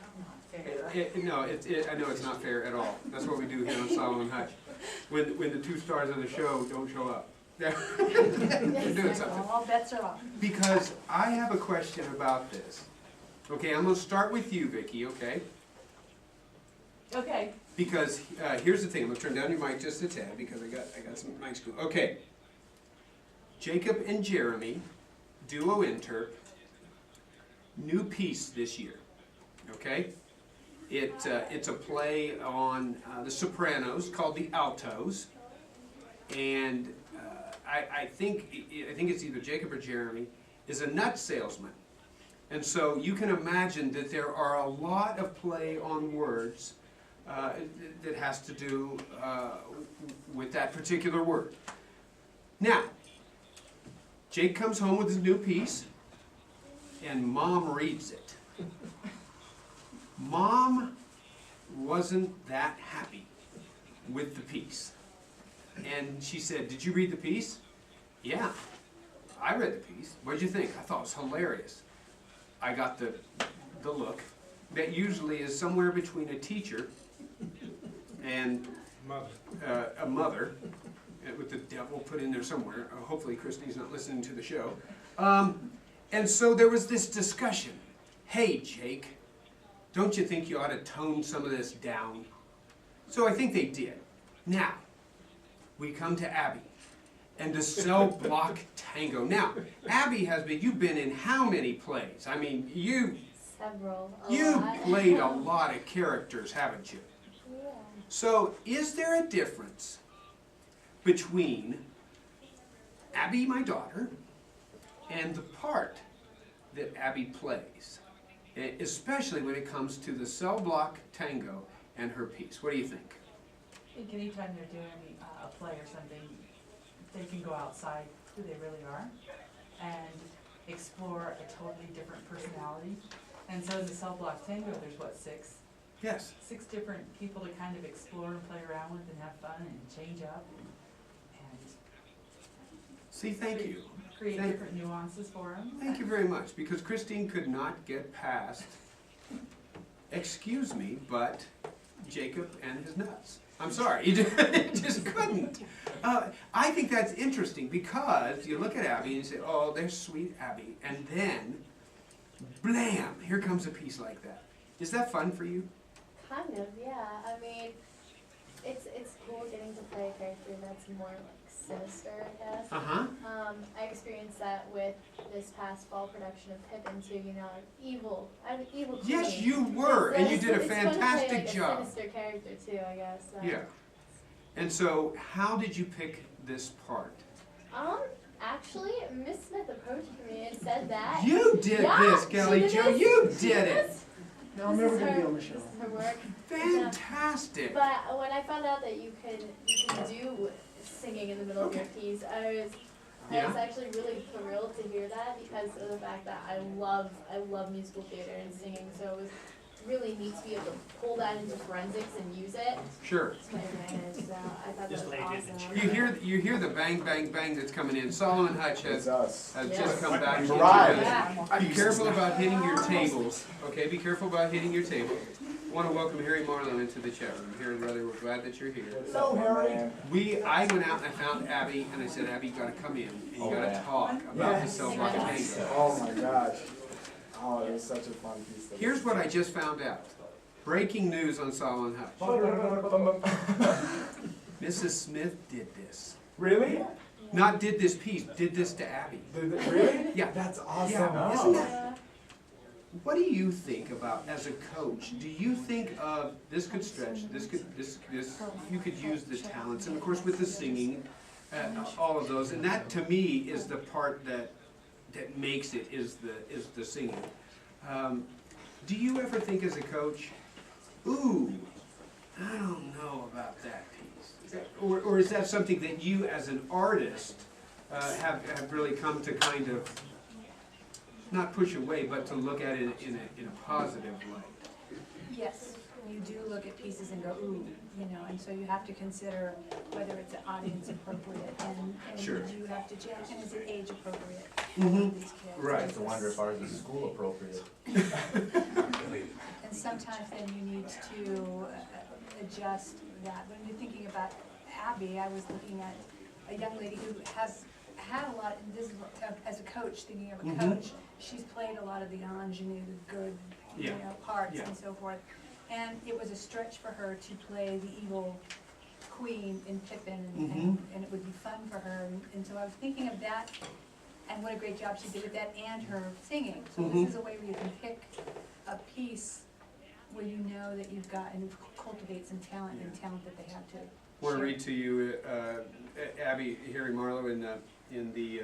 I know it's not fair at all. That's what we do here on Salo and Hutch. When the 2 stars of the show don't show up. We're doing something. All bets are off. Because I have a question about this. Okay, I'm gonna start with you, Vicky, okay? Okay. Because here's the thing, I'm gonna turn down your mic just a tad because I got some mic school. Okay. Jacob and Jeremy, duo interp, new piece this year. Okay? It's a play on The Sopranos called The Altos, and I think it's either Jacob or Jeremy is a nut salesman, and so you can imagine that there are a lot of play on words that has to do with that particular word. Now, Jake comes home with his new piece, and Mom reads it. Mom wasn't that happy with the piece. And she said, "Did you read the piece?" "Yeah, I read the piece. What did you think?" "I thought it was hilarious." I got the look that usually is somewhere between a teacher and a mother, with the devil put in there somewhere. Hopefully Christy's not listening to the show. And so there was this discussion. "Hey, Jake, don't you think you ought to tone some of this down?" So I think they did. Now, we come to Abby and the cell block tango. Now, Abby you've been in how many plays? I mean, you've played a lot of characters, haven't you? Yeah. So, is there a difference between Abby, my daughter, and the part that Abby plays, especially when it comes to the cell block tango and her piece? What do you think? I think anytime they're doing a play or something, they can go outside who they really are and explore a totally different personality. And so in the cell block tango, there's what, 6? Yes. 6 different people to kind of explore and play around with and have fun and change up. And See, thank you. create Thank- different nuances for them. Thank you very much, because Christine could not get past, excuse me, but Jacob and his nuts. I'm sorry, he just couldn't. I think that's interesting, because you look at Abby and you say, oh, there's sweet Abby, and then, blam, here comes a piece like that. Is that fun for you? Kind of, yeah. I mean, it's cool getting to play a character that's more like sinister, I guess. Uh-huh. I experienced that with this past fall production of Pippin too. You know, like evil. I'm evil queen. Yes, you were, and you did a It's fun to play, fantastic like, job. A sinister character too, I guess. Yeah. And so, how did you pick this part? Actually, Miss Smith approached me and said that. You did Yeah, this, she Kelly did Jo, this. you did it! No, I'm never gonna be on the show. This is her work. Fantastic! But when I found out that you could do singing in the middle of your piece, I was actually really thrilled to hear that, because of the fact that I love musical theater and singing, so it was really neat to be able to pull that into forensics and use it Sure. to my advantage. So I thought that was awesome. You hear the bang, bang, bang that's coming in. Salo and Hutch has just come back. We've arrived. Be careful about hitting your tables, okay? Be careful about hitting your table. I want to welcome Harry Marlowe into the chat room. Harry, brother, we're glad that you're here. Hello, Harry. I went out and I found Abby, and I said, Abby, you gotta come in, and you gotta talk about the cell block tango. Oh my gosh. Oh, it was such a fun piece. Here's what I just found out. Breaking news on Salo and Hutch. Mrs. Smith did this. Really? Not did this piece, did this to Abby. Really? Yeah. That's awesome. Yeah, isn't that? What do you think about, as a coach, do you think of, this could stretch, you could use the talents, and of course with the singing, all of those, and that to me is the part that makes it, is the singing. Do you ever think as a coach, ooh, I don't know about that piece? Or is that something that you as an artist have really come to kind of, not push away, but to look at it in a positive way? Yes, you do look at pieces and go, ooh, you know, and so you have to consider whether it's audience appropriate, and Sure. you have to check, and is it age appropriate Mhm. for these kids? Right. I wonder if ours is school appropriate. And sometimes then you need to adjust that. When you're thinking about Abby, I was looking at a young lady who has had a lot, and this is as a coach, thinking of a coach, she's played a lot of the ingenue, the good, you know, parts and so forth. And it was a stretch for her to play the evil queen in Pippin, and it would be fun for her. And so I was thinking of that, and what a great job she did with that, and her singing. So this is a way where you can pick a piece where you know that you've got, and cultivate some talent and talent that they have to I want to read to you, Abby, Harry Marlowe in the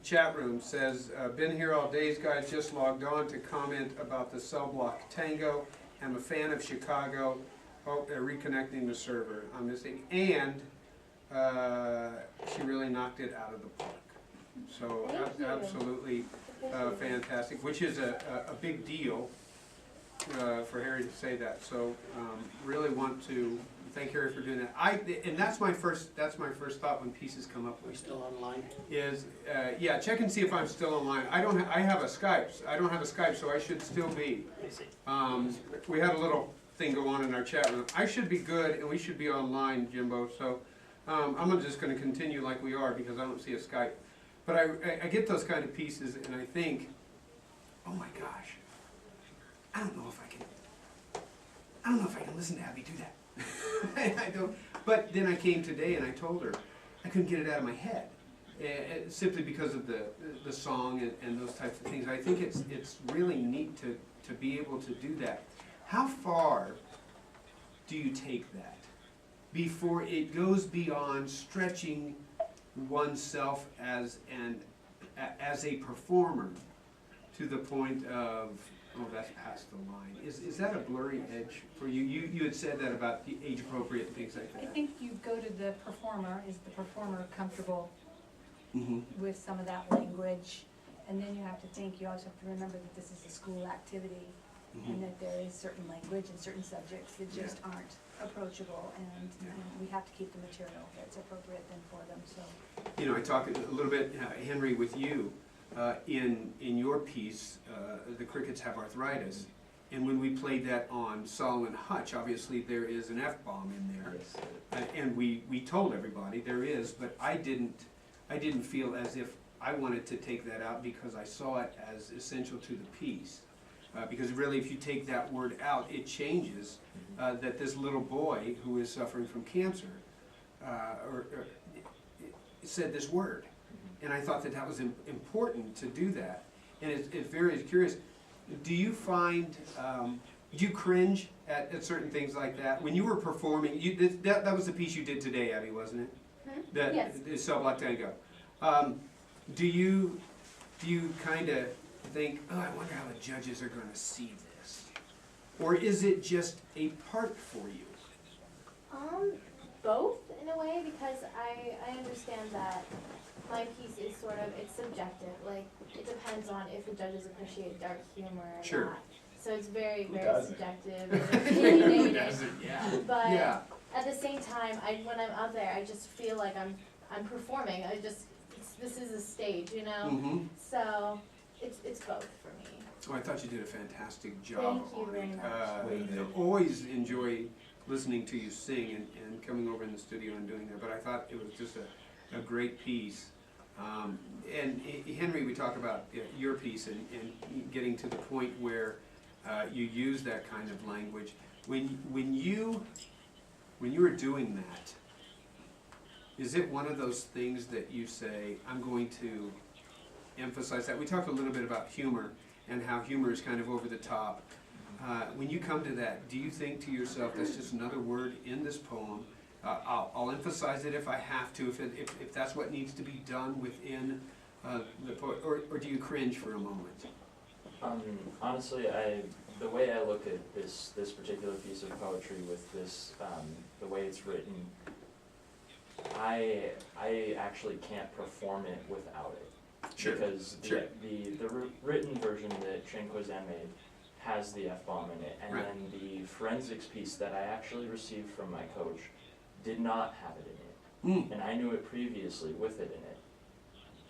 chat room says, been here all days, guys, just logged on to comment about the cell block tango. I'm a fan of Chicago. Oh, they're reconnecting the server. I'm missing. And she really knocked it out of the park. So absolutely fantastic, which is a big deal for Harry to say that. So really want to thank Harry for doing that. And that's my first thought when pieces come up. We're still online. Is yeah, check and see if I'm still online. I have a Skype. I don't have a Skype, so I should still be. We had a little thing go on in our chat room. I should be good, and we should be online, Jimbo. So I'm just going to continue like we are because I don't see a Skype. But I get those kind of pieces, and I think, oh my gosh, I don't know if I can listen to Abby do that. I don't. But then I came today and I told her I couldn't get it out of my head, simply because of the song and those types of things. I think it's really neat to be able to do that. How far do you take that before it goes beyond stretching oneself as a performer to the point of, oh, that's past the line? Is that a blurry edge for you? You had said that about the age appropriate and things like that. I think you go to the performer. Is the performer comfortable with some of that language? And then you have to think, you also have to remember that this is a school activity and that there is certain language and certain subjects that just aren't approachable, and we have to keep the material that's appropriate then for them, so. You know, I talked a little bit, Henry, with you, in your piece, the crickets have arthritis. And when we played that on Salo and Hutch, obviously there is an F-bomb in there. Yes. And we told everybody there is, but I didn't feel as if I wanted to take that out because I saw it as essential to the piece. Because really, if you take that word out, it changes that this little boy who is suffering from cancer said this word. And I thought that that was important to do that. And it's very curious. Do you find, do you cringe at certain things like that? When you were performing, that was the piece you did today, Abby, wasn't it? Hmm? Yes. The Cell Block Tango. Do you kind of think, oh, I wonder how the judges are going to see this? Or is it just a part for you? Both in a way, because I understand that my piece is sort of, it's subjective, like, it depends on if the judges appreciate dark humor or Sure. not. So it's very, Who very doesn't? subjective and opinionated. Yeah. But Yeah. at the same time, when I'm up there, I just feel like I'm performing. This is a stage, you know? Mm-hmm. So it's both for me. Oh, I thought you did a fantastic job Thank you on very it. much. I always enjoy listening to you sing and coming over in the studio and doing that, but I thought it was just a great piece. And Henry, we talk about your piece and getting to the point where you use that kind of language. When you are doing that, is it one of those things that you say, I'm going to emphasize that? We talked a little bit about humor and how humor is kind of over the top. When you come to that, do you think to yourself, that's just another word in this poem? I'll emphasize it if I have to, if that's what needs to be done within the poem, or do you cringe for a moment? Honestly, the way I look at this particular piece of poetry with this, the way it's written, I actually can't perform it without it. Sure. Because Sure. the written version that Shane Kozan made has the F-bomb in it, and Right. then the forensics piece that I actually received from my coach did not have it in it. And I knew it previously with it in it.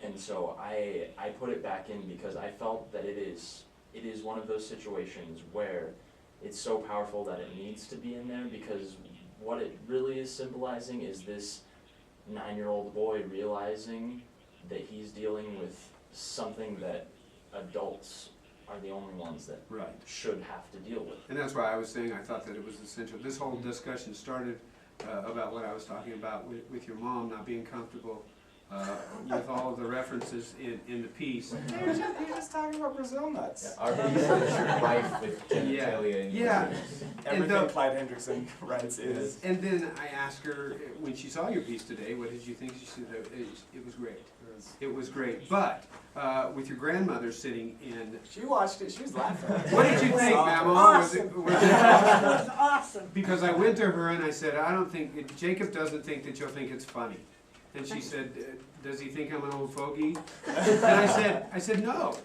And so I put it back in because I felt that it is one of those situations where it's so powerful that it needs to be in there, because what it really is symbolizing is this 9-year-old boy realizing that he's dealing with something that adults are the only ones that Right. should have to deal with. And that's why I was saying I thought that it was essential. This whole discussion started about what I was talking about with your mom not being comfortable with all of the references in the piece. You're just talking about Brazil nuts. Our piece is your life with genitalia. Yeah. Everything Clyde Hendrickson writes is. And then I asked her, when she saw your piece today, what did you think? She said it was great. It was great. But with your grandmother sitting in... She watched it, she was laughing. What did you think, Mama? Awesome. Was it That was awesome. Because I went to her and I said, I don't think, Jacob doesn't think that you'll think it's funny. And she said, does he think I'm an old fogey? And I said, no.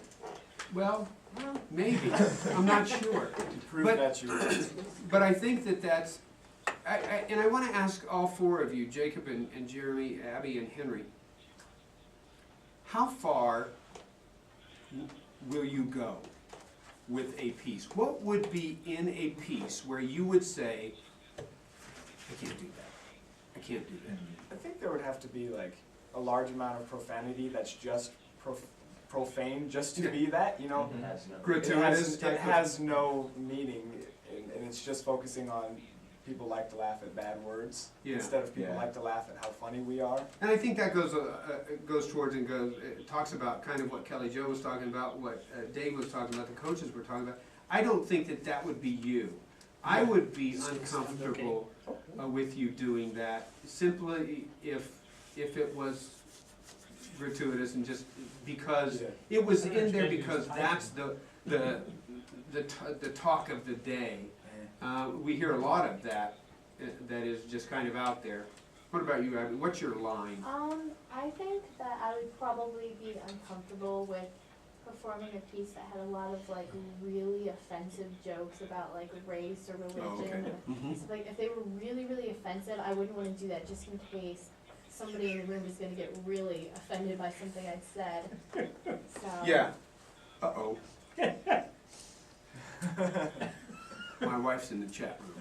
Well, maybe. I'm not sure. Prove that you were. But I think that's, and I want to ask all four of you, Jacob and Jeremy, Abby and Henry, how far will you go with a piece? What would be in a piece where you would say, I can't do that. I can't do that. I think there would have to be like a large amount of profanity that's just profane, just to be that, you know? It has no- Gratuitous It has no meaning, and it's just focusing on people like to laugh at bad words instead of people like to laugh at how funny we are. And I think that goes towards and talks about kind of what Kelly Jo was talking about, what Dave was talking about, the coaches were talking about. I don't think that would be you. I would be uncomfortable with you doing that simply if it was gratuitous and just because it was in there because that's the talk of the day. We hear a lot of that is just kind of out there. What about you, Abby? What's your line? I think that I would probably be uncomfortable with performing a piece that had a lot of like really offensive jokes about like race or religion. Mhm. So like if they were really, really offensive, I wouldn't want to do that just in case somebody in the room is gonna get really offended by something I'd said. So Yeah. Uh-oh. My wife's in the chat room.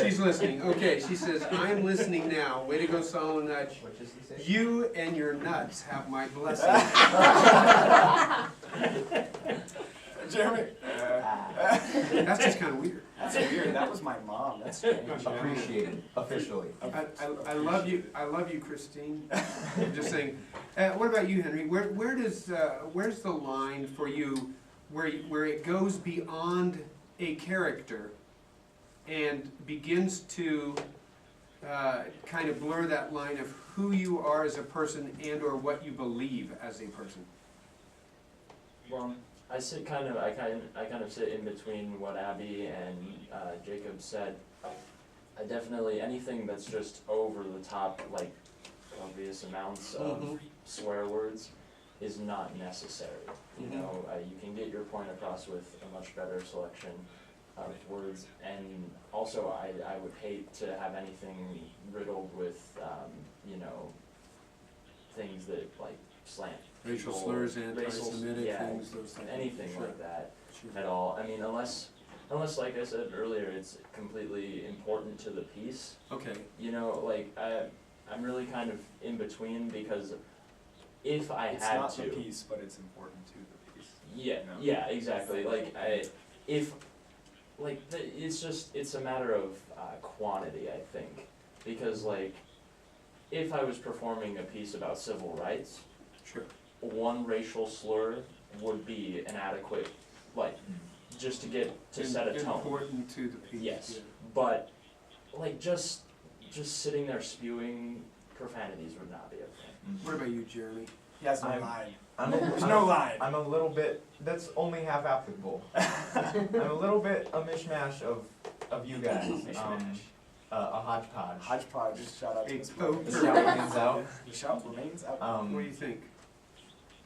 She's listening. Okay, she says, I'm listening now. Way to go, Salo and Hutch. What does he say? You and your nuts have my blessing. Jeremy? That's just kind of weird. That's weird, that was my mom, that's strange. Appreciated, officially. I love you. I love you, Christine. I'm just saying. What about you, Henry? Where's the line for you where it goes beyond a character and begins to kind of blur that line of who you are as a person and or what you believe as a person? Well, I kind of sit in between what Abby and Jacob said. I definitely, anything that's just over the top, like obvious amounts of swear words, is not necessary. You know, you can get your point across with a much better selection of words, and also I would hate to have anything riddled with, you know, things that like slant Racial people, slurs, anti-Semitic things, those things. anything like that at all. I mean, unless like I said earlier, it's completely important to the piece. Okay. You know, like I'm really kind of in between, because if I It's had not to, the piece, but it's important to the piece. yeah, you know? yeah, exactly. Like it's a matter of quantity, I think, because like if I was performing a piece about civil rights, sure, one racial slur would be an adequate, like, just to set a tone. Important to the piece. Yes, yeah. but like just sitting there spewing profanities would not be okay. What about you, Jeremy? He has no I'm- line. There's no line. I'm a little bit, that's only half applicable. I'm a little bit a mishmash of you guys. A hodgepodge. Hodgepodge, shout out to Hey, this oh, man. The shout remains out. The shout remains out. What do you think?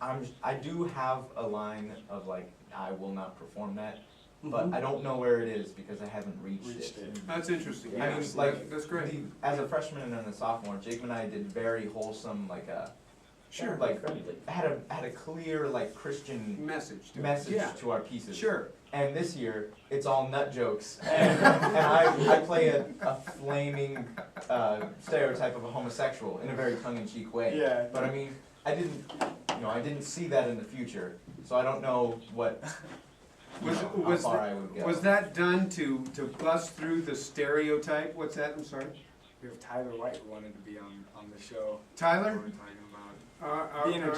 I do have a line of like, I will not perform that, but I don't know where it is because I haven't reached it. That's interesting. I mean, Yes, like, that's great. As a freshman and a sophomore, Jake and I did very wholesome, like Sure. like had a clear like Christian message to our pieces. Sure. And this year, it's all nut jokes, and I play a flaming stereotype of a homosexual in a very tongue-in-cheek way. Yeah. But I mean, I didn't see that in the future, so I don't know what. How far I would go. Was that done to bust through the stereotype? What's that? I'm sorry. We have Tyler White who wanted to be on the show. Tyler? What we're talking about. Being a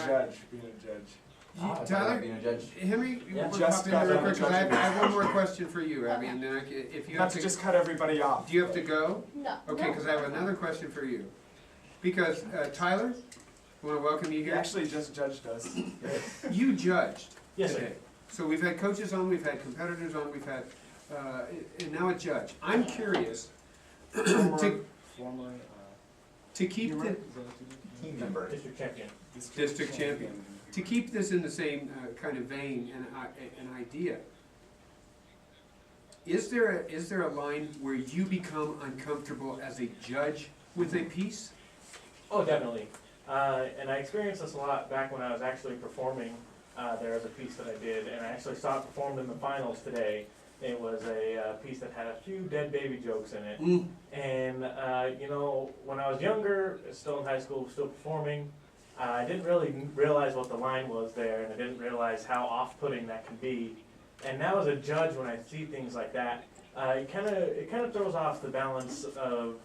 judge. Tyler, being a judge. Henry, Yeah. we'll Just pop in got real on quick, the 'cause I judging. have one more question for you, Abby, and then if you Not have to to just cut everybody off. Do you have to go? No. Okay, because I have another question for you. Because Tyler, I want to welcome you He here. actually just judged us. You judged Yes, sir. today. So we've had coaches on, we've had competitors on, we've had, and now a judge. I'm curious Former to keep the Team member. District champion. district champion. To keep this in the same kind of vein and an idea, is there a line where you become uncomfortable as a judge with a piece? Oh, definitely. And I experienced this a lot back when I was actually performing. There was a piece that I did, and I actually saw it performed in the finals today. It was a piece that had a few dead baby jokes in it. And, you know, when I was younger, still in high school, still performing, I didn't really realize what the line was there, and I didn't realize how off-putting that could be. And now as a judge, when I see things like that, it kind of throws off the balance of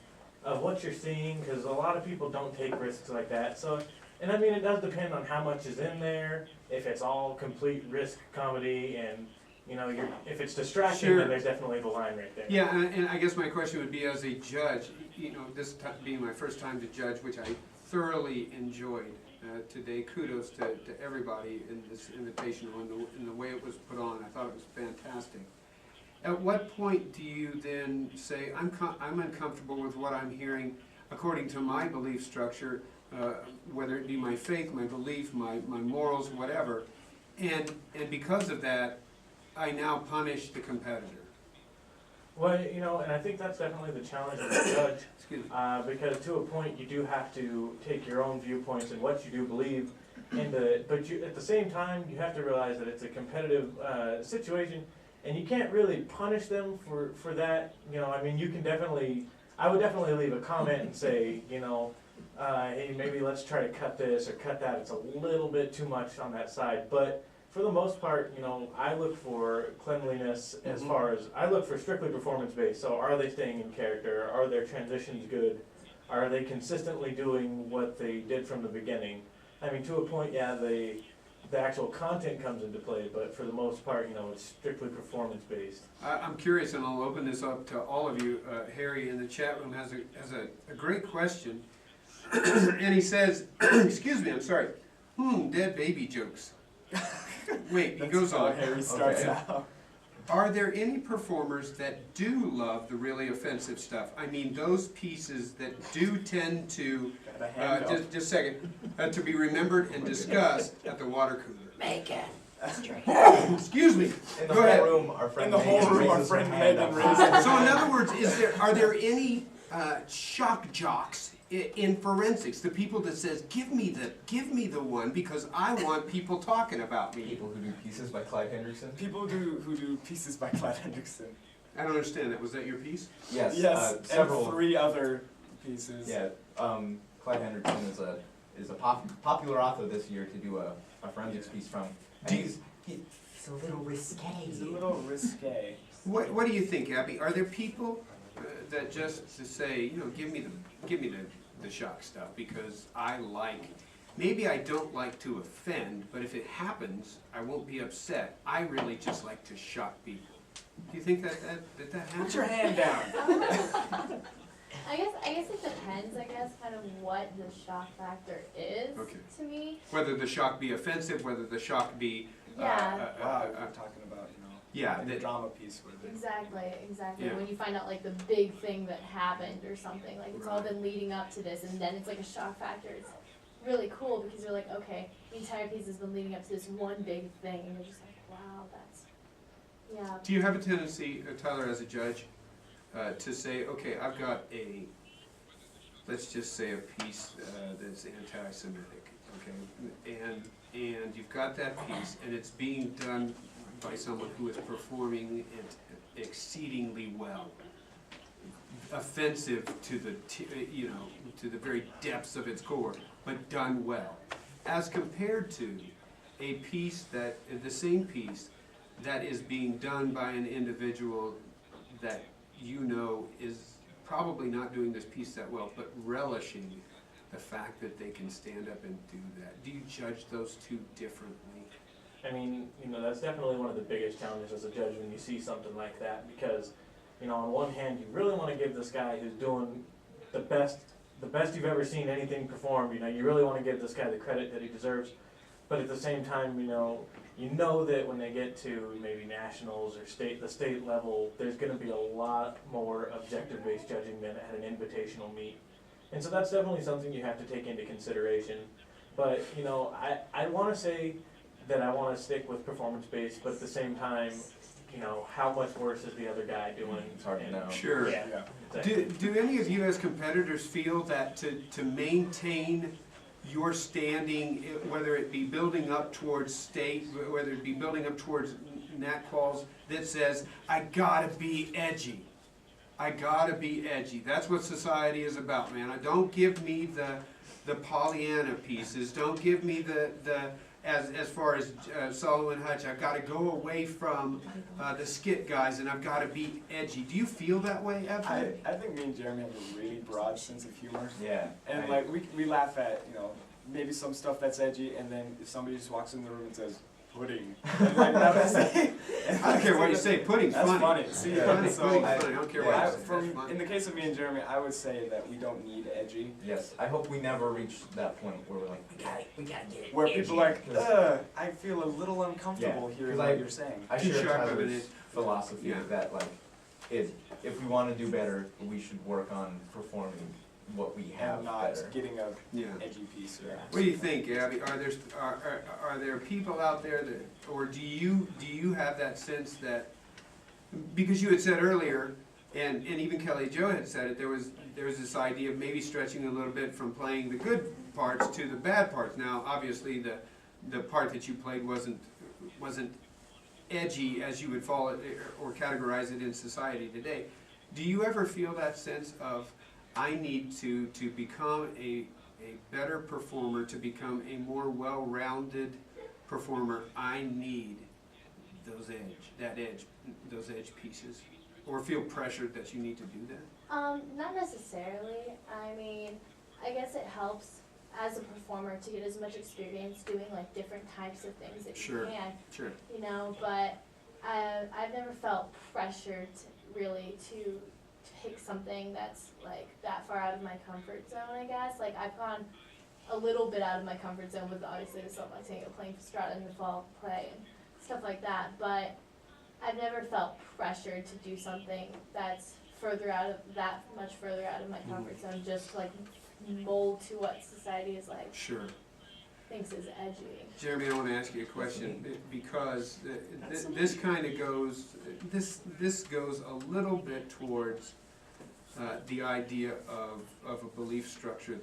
what you're seeing, because a lot of people don't take risks like that. So, and I mean, it does depend on how much is in there, if it's all complete risk comedy, and you know, if it's distracting, Sure. then there's definitely the line right there. Yeah, and I guess my question would be, as a judge, you know, this being my first time to judge, which I thoroughly enjoyed today. Kudos to everybody in this invitation and the way it was put on. I thought it was fantastic. At what point do you then say, I'm uncomfortable with what I'm hearing according to my belief structure, whether it be my faith, my belief, my morals, whatever. And because of that, I now punish the competitor. Well, you know, and I think that's definitely the challenge of the judge, Excuse me. because to a point, you do have to take your own viewpoints and what you do believe into it, but you, at the same time, you have to realize that it's a competitive situation, and you can't really punish them for that. You know, I mean, you can definitely, I would definitely leave a comment and say, you know, hey, maybe let's try to cut this or cut that. It's a little bit too much on that side, but for the most part, you know, I look for cleanliness as far as, I look for strictly performance-based. So are they staying in character? Are their transitions good? Are they consistently doing what they did from the beginning? I mean, to a point, yeah, the actual content comes into play, but for the most part, you know, it's strictly performance-based. I'm curious, and I'll open this up to all of you. Harry in the chat room has a great question. And he says, excuse me, I'm sorry, dead baby jokes. Wait, he goes on. Harry starts out. Are there any performers that do love the really offensive stuff? I mean, those pieces that do tend to, just a second, to be remembered and discussed at the water cooler. Make it. Excuse me. In the Go ahead. whole room, our friend In the whole room, our friend Megan raises. So in other words, are there any shock jocks in forensics? The people that says, give me the one because I want people talking about me. People who do pieces by Clyde Hendrickson. People who do pieces by Clyde Hendrickson. I don't understand that. Was that your piece? Yes. Yes, Several. and 3 other pieces. Yeah. Clyde Hendrickson is a popular author this year to do a forensics piece from. And It's a little risque. He's a little risque. What do you think, Abby? Are there people that just to say, you know, give me the shock stuff because I like, maybe I don't like to offend, but if it happens, I won't be upset. I really just like to shock people. Do you think that happens? Put your hand down. I guess it depends, kind of what the shock factor is to me. Whether the shock be offensive, whether the shock be Yeah. I'm talking about, you know, yeah, in the drama piece where they Exactly. Yeah. When you find out like the big thing that happened or something, like it's all been leading up to this, and then it's like a shock factor. It's really cool because you're like, okay, the entire piece has been leading up to this one big thing, and you're just like, wow, that's, yeah. Do you have a tendency, Tyler, as a judge, to say, okay, I've got let's just say a piece that's anti-Semitic, okay, and you've got that piece, and it's being done by someone who is performing it exceedingly well, offensive to the very depths of its core, but done well, as compared to a piece the same piece that is being done by an individual that you know is probably not doing this piece that well, but relishing the fact that they can stand up and do that. Do you judge those two differently? I mean, you know, that's definitely one of the biggest challenges as a judge when you see something like that, because, you know, on one hand, you really want to give this guy who's doing the best you've ever seen anything performed, you know, you really want to give this guy the credit that he deserves, but at the same time, you know that when they get to maybe nationals or the state level, there's going to be a lot more objective-based judging than at an invitational meet. And so that's definitely something you have to take into consideration. But, you know, I want to say that I want to stick with performance-based, but at the same time, you know, how much worse is the other guy doing? It's hard to know. Sure. Yeah. Do any of you as competitors feel that to maintain your standing, whether it be building up towards state, whether it be building up towards nat quals, that says, I gotta be edgy. I gotta be edgy. That's what society is about, man. Don't give me the Pollyanna pieces. Don't give me as far as Salo and Hutch, I've got to go away from the skit guys and I've got to be edgy. Do you feel that way, Evan? I think me and Jeremy have a really broad sense of humor. Yeah. And like we laugh at, you know, maybe some stuff that's edgy, and then if somebody just walks in the room and says, pudding. And like, I don't care what you say, pudding's that's funny. See, yeah, pudding's funny. I don't care what you say. In the case of me and Jeremy, I would say that we don't need edgy. Yes, I hope we never reach that point where we're like, we gotta get it. Where people are like, I feel a little uncomfortable hearing what you're saying. I share Tyler's philosophy that like, if we want to do better, we should work on performing what we have And not better. getting a Yeah. edgy piece, yeah. What do you think, Abby? Are there people out there that, or do you have that sense that, because you had said earlier, and even Kelly Jo had said it, there was this idea of maybe stretching a little bit from playing the good parts to the bad parts. Now, obviously, the part that you played wasn't edgy as you would fall it or categorize it in society today. Do you ever feel that sense of, I need to become a better performer, to become a more well-rounded performer, I need those edge pieces? Or feel pressured that you need to do that? Not necessarily. I mean, I guess it helps as a performer to get as much experience doing like different types of things that you can. Sure. You know, but I've never felt pressured really to pick something that's like that far out of my comfort zone, I guess. Like I've gone a little bit out of my comfort zone with obviously the Salt Tango playing Strata in the fall play and stuff like that, but I've never felt pressured to do something that's much further out of my comfort zone, just to like mold to what society is like. Sure. Thinks is edgy. Jeremy, I want to ask you a question because this kind of goes, this goes a little bit towards the idea of a belief structure,